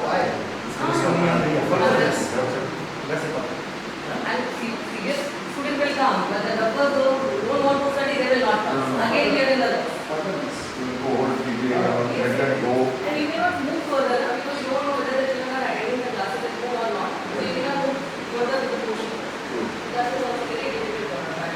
Why? And serious student will come, but the doctors who don't want to study, they will not come. Again, we are in the and you cannot move further because you don't know whether the children are attending the classes at home or not. So you cannot move further with the portion. That is also very difficult for us.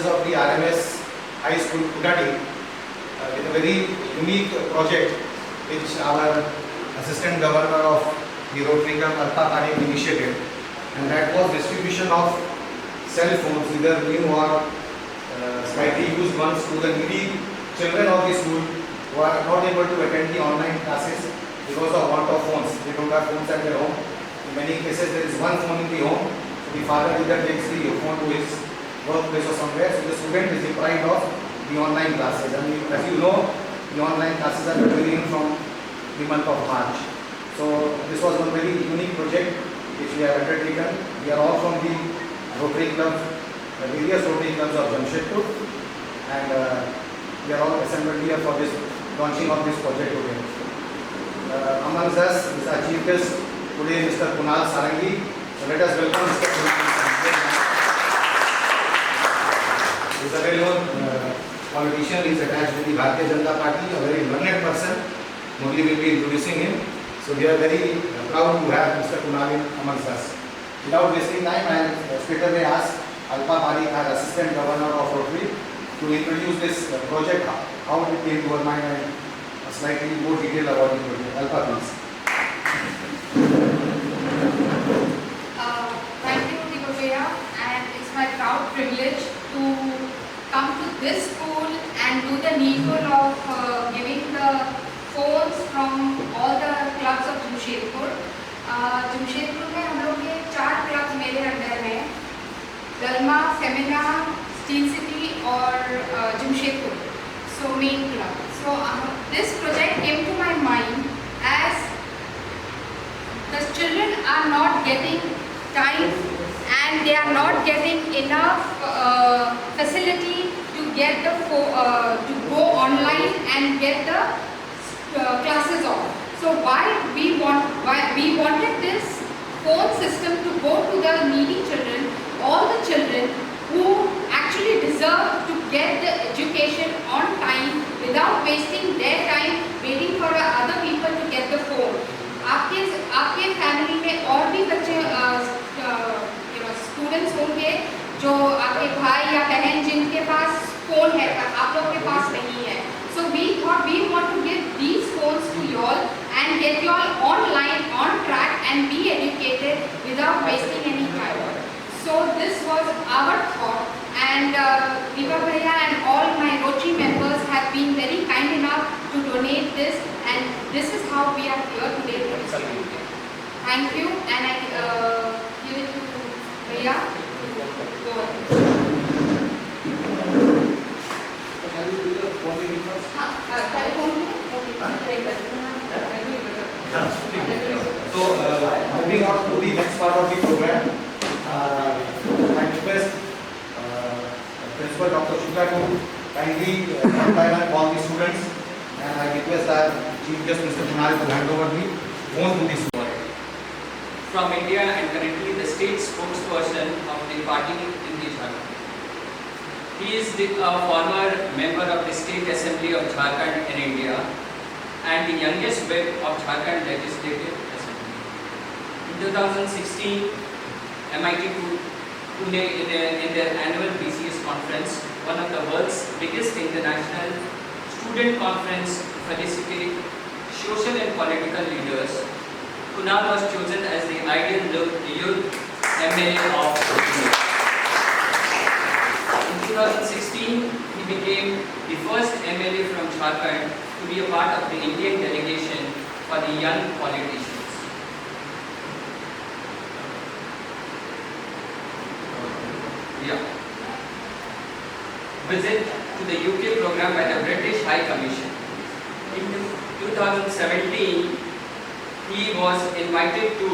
Of the RMS High School, Kudati, with a very unique project which our Assistant Governor of the Rotary Club Alpa Parekh initiated, and that was distribution of cell phones, either new or slightly used ones, to the needy children of the school who are not able to attend the online classes because of want of phones. They don't have phones at their home. In many cases, there is one phone in the home. So the father either takes the phone to his workplace or somewhere, so the student is deprived of the online classes. And as you know, the online classes are continuing from the month of March. So this was a very unique project which we have undertaken. We are all from the Rotary Club, the various Rotary Clubs of Jamshedpur, and we are all assembled here for this launching of this project today. Amongst us is our chief guest today, Mr. Kunal Sarangi. So let us welcome Mr. Kunal. He is a well-known politician. He is attached to the Bharatiya Janata Party, a very learned person. Murli will be introducing him. So we are very proud to have Mr. Kunal amongst us. Without wasting time, I will straight away ask Alpa Parekh, our Assistant Governor of Rotary, to introduce this project, how it came to our mind, and slightly more detail about the project. Alpa, please. Thank you, Digoveya, and it's my proud privilege to come to this school and do the needful of giving the phones from all the clubs of Jamshedpur. Jamshedpur में हम लोग ये 4 clubs मेरे under हैं, दलमा, Femina, steel city और Jamshedpur. So main club. So this project came to my mind as the children are not getting time and they are not getting enough facility to get the to go online and get the classes off. So we wanted this phone system to go to the needy children, all the children who actually deserve to get the education on time without wasting their time waiting for other people to get the phone. आपके family में और भी बच्चे students होंगे जो आपके भाई या बहन जिनके पास फोन है पर आप लोग के पास नहीं है. So we thought we want to give these phones to you all and get you all online, on track and be educated without wasting any time. So this was our thought, and Viva Bhaiya and all my Rotary members have been very kind enough to donate this, and this is how we are here today to distribute it. Thank you, and I give it to Bhaiya to go ahead. So, moving on to the next part of the program, I request Principal Dr. Shukla to kindly call the students, and I request our Chief Guest Mr. Kunal to hand over the phone to the students. From India and currently the state spokesperson of the party in the Jharkhand. He is a former member of the State Assembly of Jharkhand in India and the youngest whip of Jharkhand Legislative Assembly. In 2016, MIT Pune in their annual BCS conference, one of the world's biggest international student conference to felicitate social and political leaders, Kunal was chosen as the ideal youth MLA of Pune. In 2016, he became the first MLA from Jharkhand to be a part of the Indian delegation for the young politicians. Visit High Commission. In 2017, he was invited to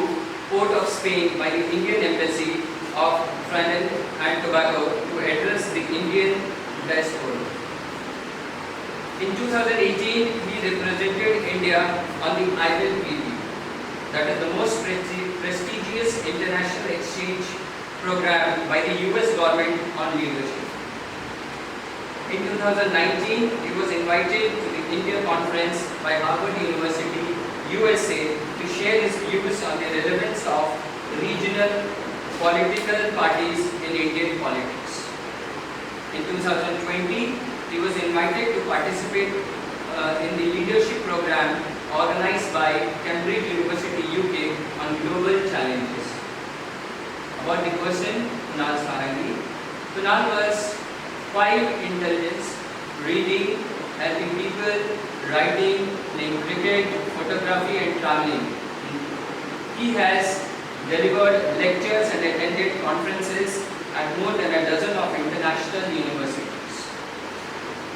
Port of Spain by the Indian Embassy of Trinidad and Tobago to address the Indian diaspora. In 2018, he represented India on the ILPP, that is the most prestigious international exchange program by the US government on leadership. In 2019, he was invited to the India Conference by Harvard University, USA, to share his views on the relevance of regional political parties in Indian politics. In 2020, he was invited to participate in the leadership program organized by Cambridge University, UK on global challenges. About the person, Kunal Sarangi. Kunal was 5 intelligence, reading, helping people, writing, playing cricket, photography and traveling. He has delivered lectures and attended conferences at more than a dozen of international universities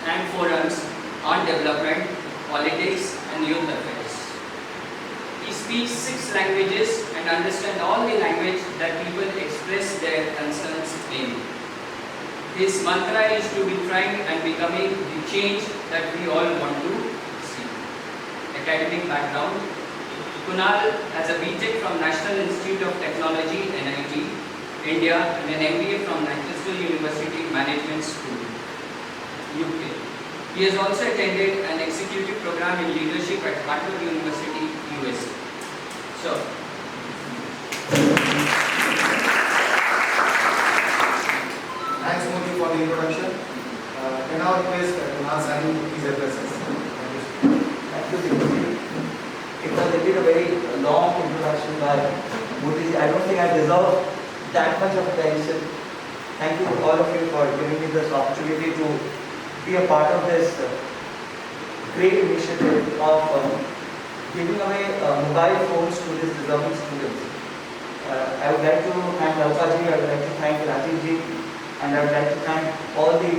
and forums on development, politics and youth affairs. He speaks 6 languages and understands all the language that people express their concerns in. His mantra is to be trying and becoming the change that we all want to see. Academic background. Kunal has a BTech from National Institute of Technology, NIT, India, and an MBA from Manchester University Management School, UK. He has also attended an executive program in leadership at Harvard University, USA. So, Thanks, Modi, for the introduction. Can I request Kunal Sarangi to please address us? Thank you, Modi. It was indeed a very long introduction by Modi. I don't think I deserve that much of attention. Thank you all of you for giving me this opportunity to be a part of this great initiative of giving away mobile phones to these deserving students. I would like to thank Alpaji, I would like to thank Rajivji, and I would like to thank all the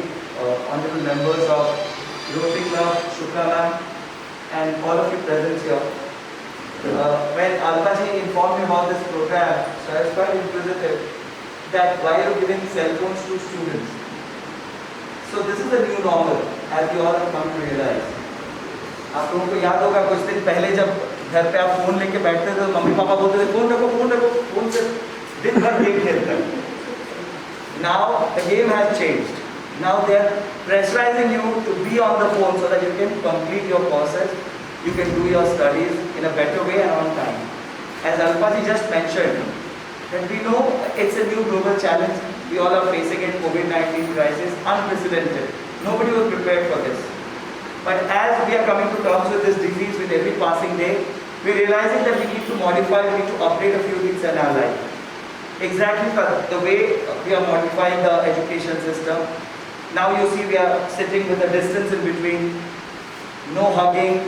honorable members of Rotary Club, Shukla ma'am, and all of you present here. When Alpaji informed me about this program, so I was quite inquisitive that why are you giving cell phones to students? So this is the new normal, as we all have come to realize. आप लोगों को याद होगा कुछ दिन पहले जब घर पे आप फोन लेके बैठते थे तो मम्मी पापा बोलते थे फोन रखो फोन से दिन भर गेम खेलते हैं. Now the game has changed. Now they are pressurizing you to be on the phone so that you can complete your courses, you can do your studies in a better way and on time. As Alpaji just mentioned, that we know it's a new global challenge. We all are facing it, COVID-19 crisis, unprecedented. Nobody was prepared for this. But as we are coming to terms with this disease with every passing day, we are realizing that we need to modify, we need to update a few things in our life. Exactly the way we are modifying the education system. Now you see we are sitting with a distance in between, no hugging,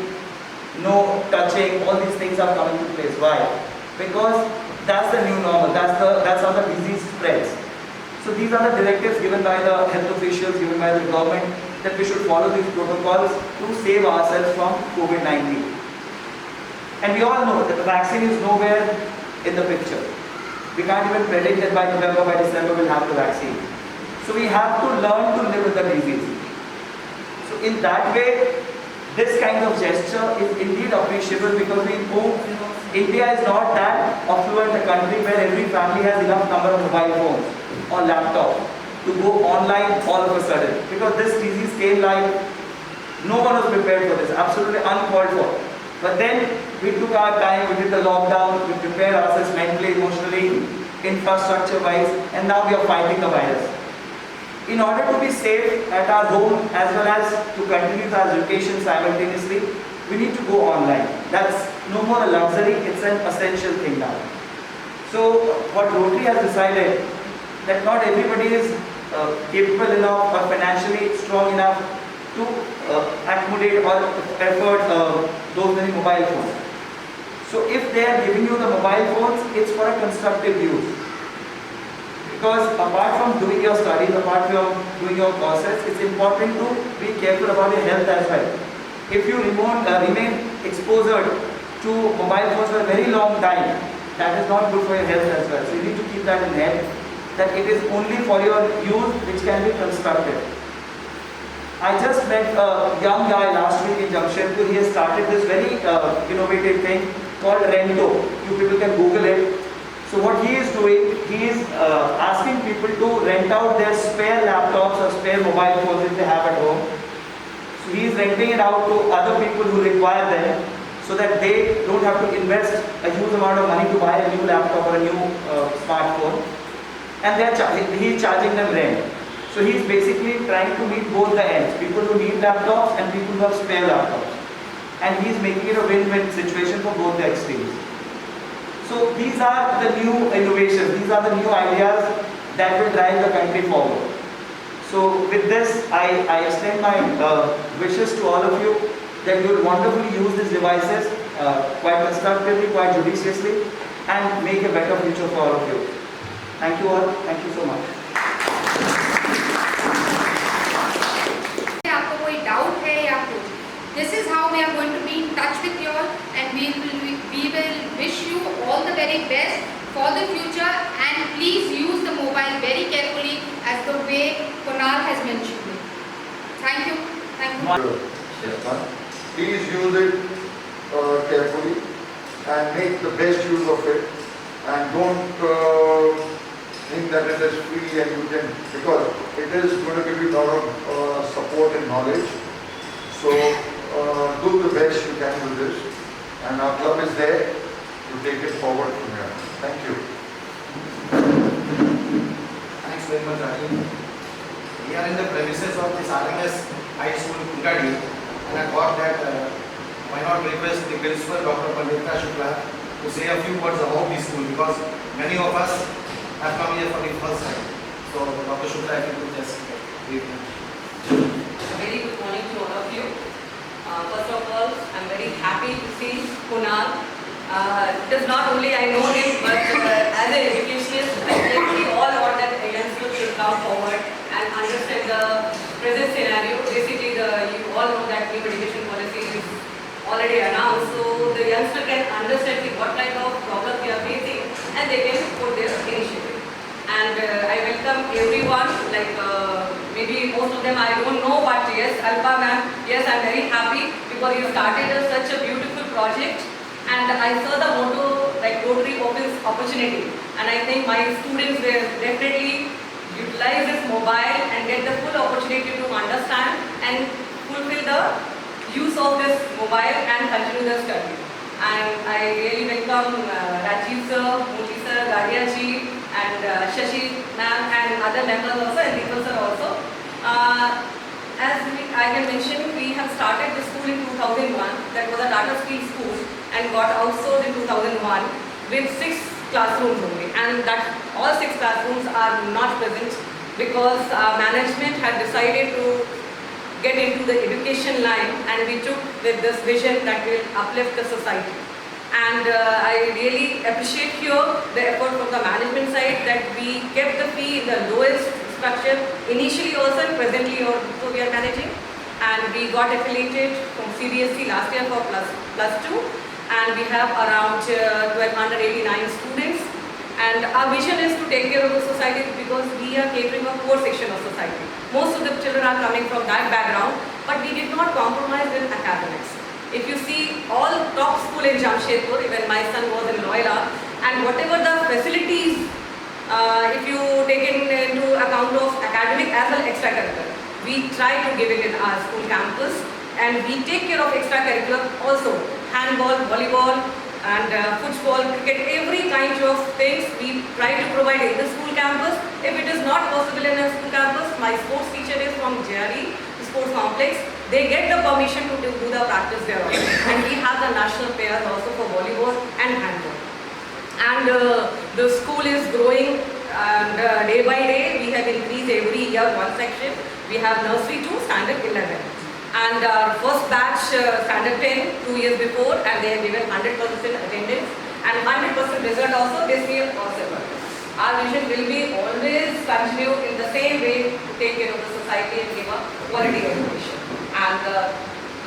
no touching, all these things are coming to place. Why? Because that's the new normal, that's how the disease spreads. So these are the directives given by the health officials, given by the government, that we should follow these protocols to save ourselves from COVID-19. And we all know that the vaccine is nowhere in the picture. We can't even predict that by November, by December we'll have the vaccine. So we have to learn to live with the disease. So in that way, this kind of gesture is indeed appreciable because we know India is not that affluent a country where every family has enough number of mobile phones or laptop to go online all of a sudden. Because this disease came like, no one was prepared for this, absolutely uncalled for. But then we took our time, we did the lockdown, we prepared ourselves mentally, emotionally, infrastructure-wise, and now we are fighting the virus. In order to be safe at our home as well as to continue our education simultaneously, we need to go online. That's no more a luxury, it's an essential thing now. So what Rotary has decided, that not everybody is capable enough or financially strong enough to accommodate or afford those many mobile phones. So if they are giving you the mobile phones, it's for a constructive use. Because apart from doing your studies, apart from doing your courses, it's important to be careful about your health as well. If you remain exposed to mobile phones for a very long time, that is not good for your health as well. So you need to keep that in head, that it is only for your use which can be constructive. I just met a young guy last week in Jamshedpur. He has started this very innovative thing called Rento. You people can Google it. So what he is doing, he is asking people to rent out their spare laptops or spare mobile phones if they have at home. So he is renting it out to other people who require them, so that they don't have to invest a huge amount of money to buy a new laptop or a new smartphone. And he is charging them rent. So he is basically trying to meet both the ends, people who need laptops and people who have spare laptops. And he is making it a win-win situation for both the extremes. So these are the new innovations, these are the new ideas that will drive the country forward. So with this, I extend my wishes to all of you that you will wonderfully use these devices quite constructively, quite judiciously, and make a better future for all of you. Thank you all. Thank you so much. आपको कोई doubt है या कुछ, this is how we are going to be in touch with you all, and we will wish you all the very best for the future, and please use the mobile very carefully as the way Kunal has mentioned it. Thank you. Thank you. Please use it carefully and make the best use of it, and don't think that it is free and you can, because it is going to give you a lot of support and knowledge. So do the best you can with this, and our club is there to take it forward from here. Thank you. Thanks very much, Rajiv. We are in the premises of this RMS High School, Kundadi, and I thought that why not request the principal, Dr. Pandita Shukla, to say a few words about the school, because many of us have come here for the first time. So, Dr. Shukla, if you could just brief them. A very good morning to all of you. First of all, I'm very happy to see Kunal. It is not only I know him, but as an educationist, I think we all want that youngsters should come forward and understand the present scenario. Basically, you all know that new education policy is already announced, so the youngster can understand what kind of problems they are facing, and they can put their initiative. And I welcome everyone, like maybe most of them I don't know, but yes, Alpa ma'am, yes, I'm very happy because you started such a beautiful project, and I saw the motto like Rotary opens opportunity, and I think my students will definitely utilize this mobile and get the full opportunity to understand and fulfill the use of this mobile and continue the study. And I really welcome Rajiv sir, Murthy sir, Gadia ji, and Shashi ma'am, and other members also, and Deepak sir also. As I can mention, we have started the school in 2001. That was a Tata Steel school, and got outsourced in 2001 with 6 classrooms only. And that all 6 classrooms are not present because management had decided to get into the education line, and we took with this vision that will uplift the society. And I really appreciate here the effort from the management side that we kept the fee in the lowest structure initially also and presently also we are managing. And we got affiliated from CBSE last year for plus 2, and we have around 1289 students. And our vision is to take care of the society because we are catering a core section of society. Most of the children are coming from that background, but we did not compromise with academics. If you see all top school in Jamshedpur, even my son was in Loyola, and whatever the facilities, if you take into account of academic as well extracurricular, we try to give it in our school campus, and we take care of extracurricular also, handball, volleyball, and football, cricket, every kind of things we try to provide in the school campus. If it is not possible in a school campus, my sports teacher is from JRE Sports Complex. They get the permission to do the practice there also. And we have the national pairs also for volleyball and handball. And the school is growing, and day by day we have increased every year one section. We have nursery to standard 11. And our first batch standard 10 2 years before, and they have given 100% attendance and 100% result also this year possible. our vision will be always continue in the same way to take care of the society and give a quality education. And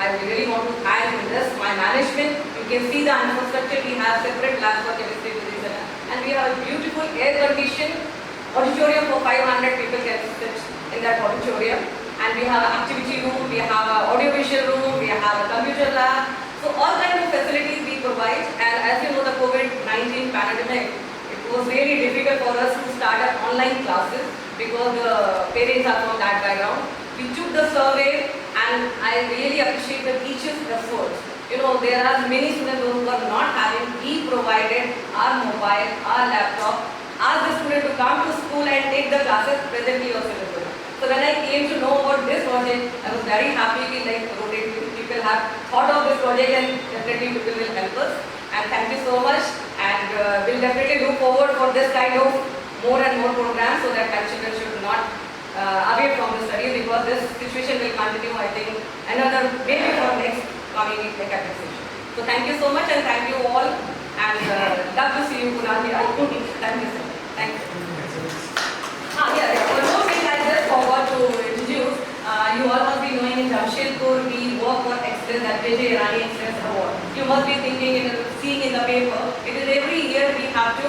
I really want to thank in this my management. You can see the infrastructure. We have separate labs for chemistry, physics, and we have a beautiful air-conditioned auditorium for 500 people can sit in that auditorium. And we have an activity room, we have an audiovisual room, we have a computer lab. So all kinds of facilities we provide. And as you know, the COVID-19 pandemic, it was really difficult for us to start our online classes because the parents are from that background. We took the survey and I really appreciate the teachers' efforts. You know, there are many students who are not having, we provided our mobile, our laptop, asked the student to come to school and take the classes presently also available. So when I came to know about this project, I was very happy like Rotary people have thought of this project and definitely people will help us. And thank you so much, and we'll definitely look forward for this kind of more and more programs so that my children should not away from the study, because this situation will continue, I think, another maybe for next coming academic session. So thank you so much and thank you all, and love to see you Kunal here. Thank you so much. Thank you. One more thing I just forgot to introduce. You all must be knowing in Jamshedpur we work for excellence, that Vijay Irani Excellence Award. You must be seeing in the paper. It is every year we have to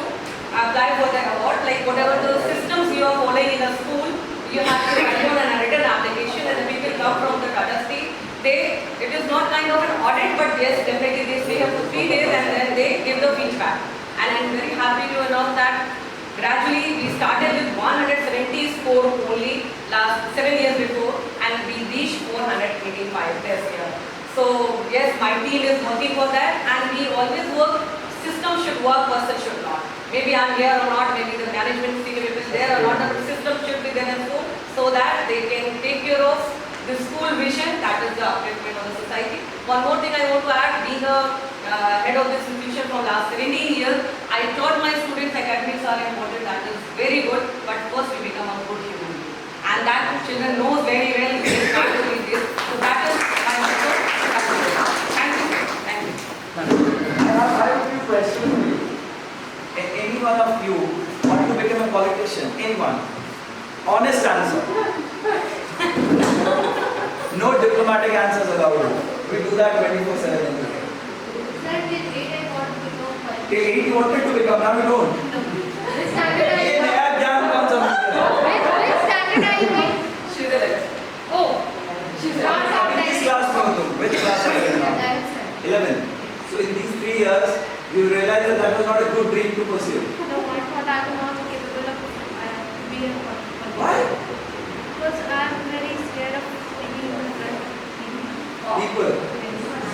apply for the award. Like whatever the systems you are following in the school, you have to write on a written application, and the people come from the Tata State. It is not kind of an audit, but yes, definitely they stay up for 3 days and then they give the feedback. And I'm very happy to announce that gradually we started with 170 score only last 7 years before, and we reached 485 this year. So yes, my team is working for that, and we always work, system should work, person should not. Maybe I'm here or not, maybe the management senior people is there or not, the system should be there and so that they can take care of the school vision, that is the upliftment of the society. One more thing I want to add, being a head of this institution from last 17 years, I taught my students academics are important, that is very good, but first we become a good human being. And that children knows very well, they start doing this. So that is my motto. Thank you. Thank you. I have a few questions for you. Any one of you want to become a politician? Anyone? Honest answer. No diplomatic answers allowed. We do that 24/7. Sir, till 8 I want to become politician. Till 8 you wanted to become, now you don't. Which standard ये I नया ज्ञान कौन सा मिल गया? Which standard I in? She's a Oh, she's not In which class में हो तुम? Which class are you in now? 11. So in these 3 years, you realized that that was not a good dream to pursue. No, I thought I was not capable of being a politician. Why? Because I am very scared of speaking in front of People.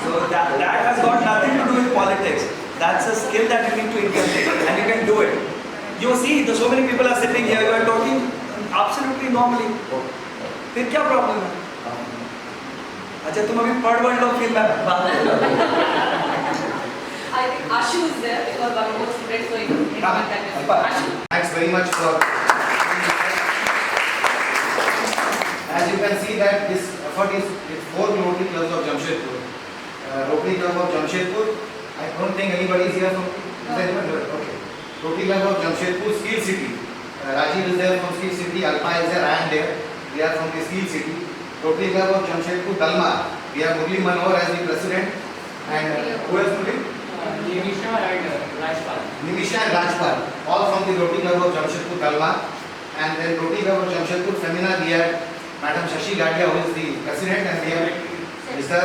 So that has got nothing to do with politics. That's a skill that you need to inculcate, and you can do it. You see, so many people are sitting here, you are talking absolutely normally. फिर क्या problem है? अच्छा तुम अभी पढ़ लो फिर मैं बात करूँगा. I think Ashu is there because one more student, so you can contact him. Ashu. Thanks very much for. As you can see that this effort is with 4 Rotary clubs of Jamshedpur. Rotary Club of Jamshedpur, I don't think anybody is here from. Is there anyone here? Okay. Rotary Club of Jamshedpur, Steel City. Rajiv is there from Steel City. Alpa is there. I am there. We are from the Steel City. Rotary Club of Jamshedpur, Dalma. We have Murli Manohar as the president. And who else, Murli? Nimisha and Rajpal. Nimisha and Rajpal, all from the Rotary Club of Jamshedpur, Dalma. And then Rotary Club of Jamshedpur, Femina, we have Madam Shashi Gadia, who is the president, and we have Mr.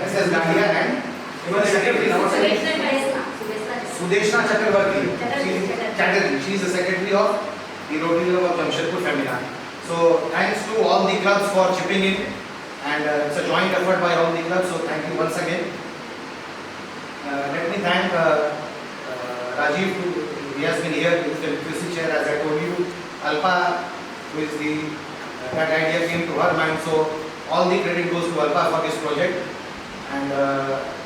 S.S. Gadia and even the secretary. Sudeshna Chakravarti. Chatterjee. She is the secretary of the Rotary Club of Jamshedpur, Femina. So thanks to all the clubs for chipping in, and it's a joint effort by all the clubs. So thank you once again. Let me thank Rajiv, he has been here with the literacy chair, as I told you. Alpa, who is that idea came to her mind, so all the credit goes to Alpa for this project. And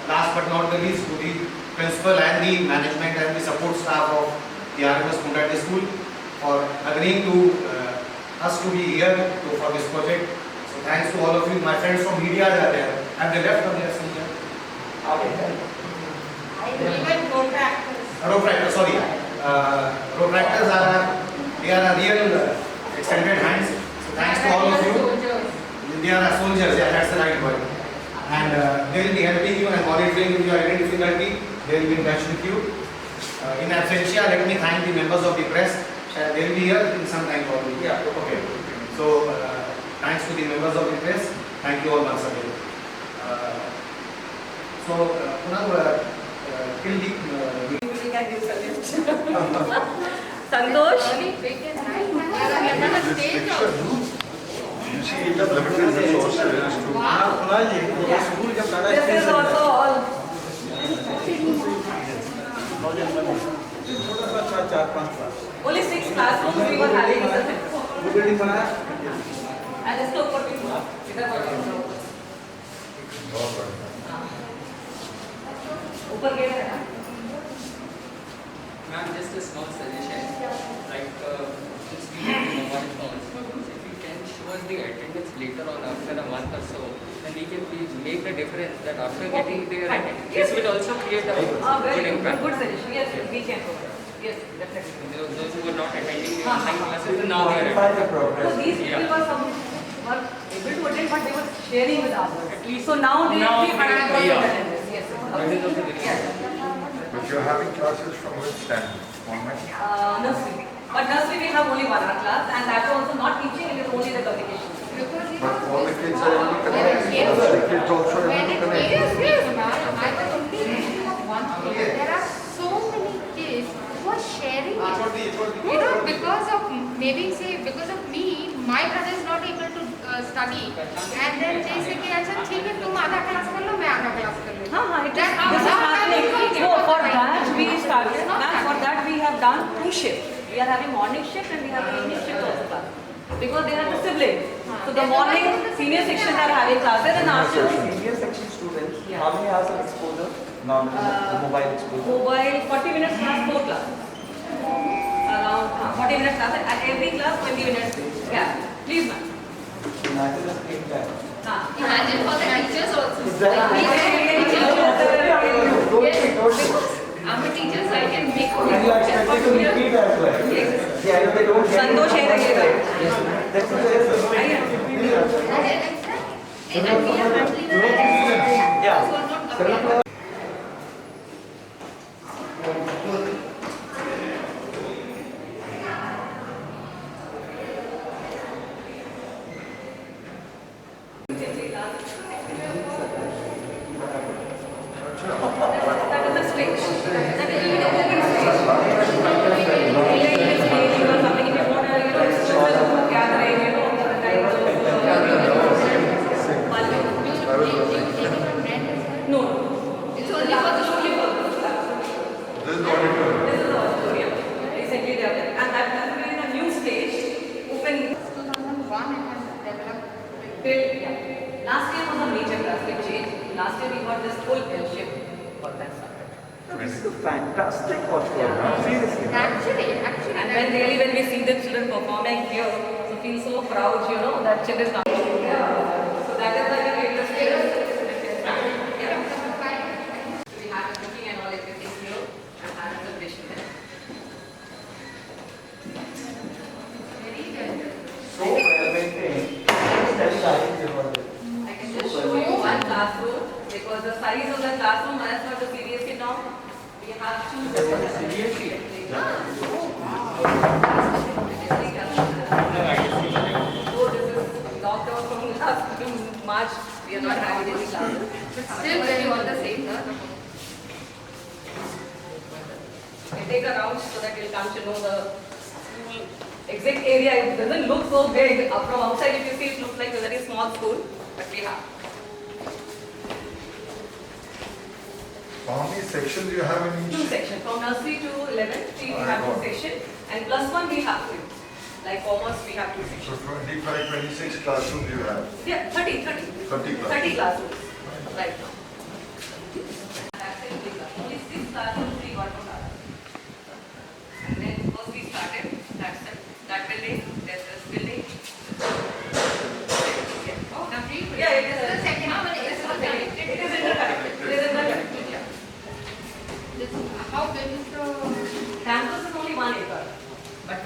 last but not the least, to the principal and the management and the support staff of the RMS Kundati School for agreeing to us to be here for this project. So thanks to all of you. My friends from media are there. Have they left or they are still here? Even protractors. Sorry. Protractors they are a real extended hands. So thanks to all of you. They are soldiers, yeah, that's the right word. And they will be helping you and monitoring if you are any difficulty. They will be in touch with you. In absentia, let me thank the members of the press. They will be here in some time probably. Yeah, okay. So thanks to the members of the press. Thank you all once again. Kunal, till the Santosh. You see, it is limited resources to This is also all. Only 6 classrooms we were having in the center. And इसके ऊपर भी हुआ इधर ऊपर gate है ना. Ma'am, just a small suggestion. Like, since we have the mobile phones, if you can show us the attendance later on after a month or so, then we can make the difference that after getting their attendance, this will also create a Very good impact. good suggestion. Yes, yes, we can provide. Yes, definitely. Those who were not attending the हाँ, online हाँ. classes, now they are Quantify the attending. progress. So these people were able to attend, but they were sharing with others. At least So now they now have they- yeah. attendance. Yes. That is also very Yes. But you're having classes from which standard? Online? Nursery. But nursery we have only 1 hour class, and that also not teaching, it is only the communication. But all the kids are able to connect. The kids also are able to connect. Yes, yes, ma'am. I was only thinking of one thing. There are so many kids who are sharing it. You know, because of maybe say because of me, my brother is not able to study, and then they say कि अच्छा ठीक है तुम आधा class कर लो मैं आधा class कर लेती हूँ. हाँ, it is, That how- this is how happening. can we No, get for it? that we started, It's not ma'am, for happening. that we have done 2 shifts. We are having morning shift and we have evening shift also class. Because they have the siblings. So the morning senior section are having classes and afternoon Senior section students, Yeah. how many hours of exposure? Normally, the mobile exposure. mobile 40 minutes class, 4 classes. Around 40 minutes class and every class 20 minutes. Yeah, please ma'am. Imagine the screen time. हाँ. Imagine for the teachers also. Exactly. I'm a teacher, so I can make a And you are expected to repeat as well. Yes. Yeah, if they don't get it, संतोष है रहेगा. that's what it is. आइए. And we are handling the Yeah. who are not available. That is the stage. That is the open stage. Like this stage or something, if you want to, social gathering, the type of, no, It's only for the only for This is the auditorium. this is the auditorium. Recently developed, and that has been a new stage, open 2001 it has developed. till, yeah. Last year was a major drastic change. Last year we got this full shift for that started. This is a fantastic portfolio. Seriously. Actually, And when we see the children performing here, so feel so proud, that children come. So that is like a greatest yeah. We have a cooking and all everything here, and have a celebration there. very good. So well maintained. Just tell me about it. I can just show you one classroom because the size of the classroom as per the CBSE now, we have two. So this is lockdown from last March. We are not having any classes. Still very all the same, no? You take a round so that you'll come to know the school exact area. It doesn't look so big. From outside, if you see, it looks like a very small school, but we have. How many sections you have in 2 each? sections. From nursery to 11th, we have 2 sections, and plus 1 we have 2. Like commerce, we have 2 So sections. 25, 26 classrooms you have. Yeah, 30. 30 classes. 30 classrooms right now. That's it. Only 6 classrooms we got from last. And then first we started, that's it. That building, there's this building. Yeah. Oh, now really? Yeah, it is. The second one It is is all connected. interconnected. It is interconnected. Yeah. How big is the Campus is only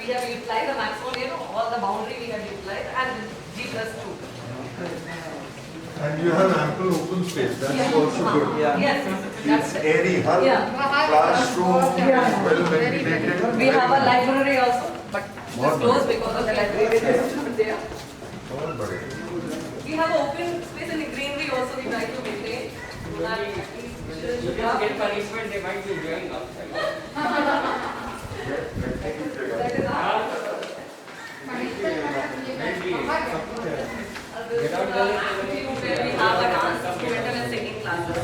we have utilized the maximum, all the boundary we have utilized, and G+2. And you have ample open space, that's also good. Yeah. Yes, that's It's it. airy, her Yeah. classroom is Yeah. well ventilated. We have a library also, but it's closed because of the library is not there. बहुत बड़े. We have open space in the greenery also we try to maintain. So that at least children should Just get have. punishment, they might be enjoying outside. That is our. Where we have a dance, instrumental and singing classes,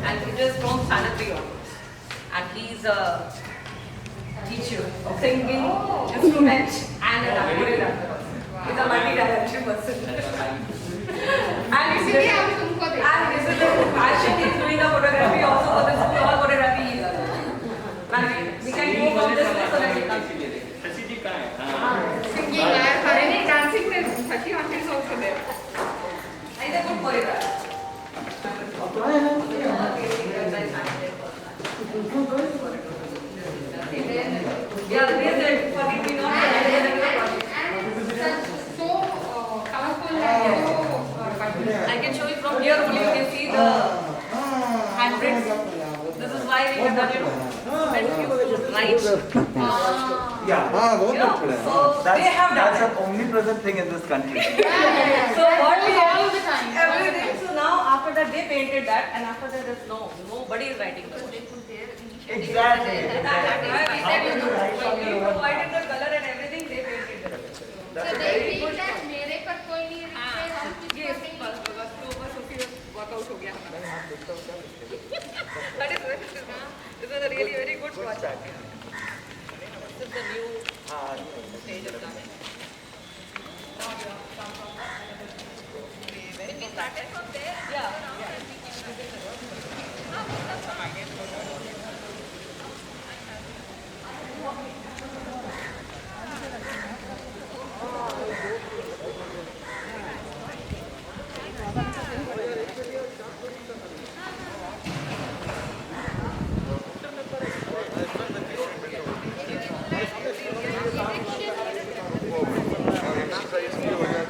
and it is from Standard 3 onwards. And he's a teacher of singing, instrument, and a choreographer. He's a multi-talented person. And इसीलिए हम तुमको देखते हैं। and this is the passion he's doing the photography also for the school all choreography he does. And we can go from this place so that we can. Shashi जी कहाँ है? Singing, I have already dancing with 31 years also there. He's a good choreographer. Yeah, this is forgive me not. So colorful and so I can show you from here only. You can see the handprints. This is why we have done it. Right. Yeah. So they have done That's it. an omnipresent thing in this country. So what we all have the time. everything. So now after that they painted that, and after that there's nobody is writing. Exactly. We provided the color and everything. They painted it. So they feel that मेरे पर कोई नहीं है, हम कुछ Yes, कर बस तो बस उसी वर्कआउट हो गया हमारा. That is very this is a really very good project. This is the new stage of dance. When we started from there, yeah.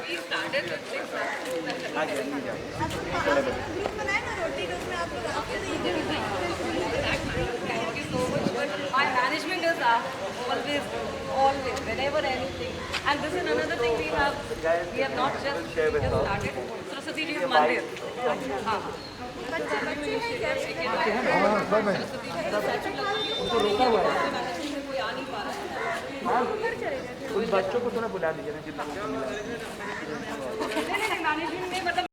We started with 6 Thank you so much. But my management is always, whenever anything. And this is another thing we have not just started. Saraswati Ji's Mandir. कोई आ नहीं पा रहा है. कुछ बच्चों को थोड़ा बुला दीजिए ना जितना मैनेजमेंट ने मतलब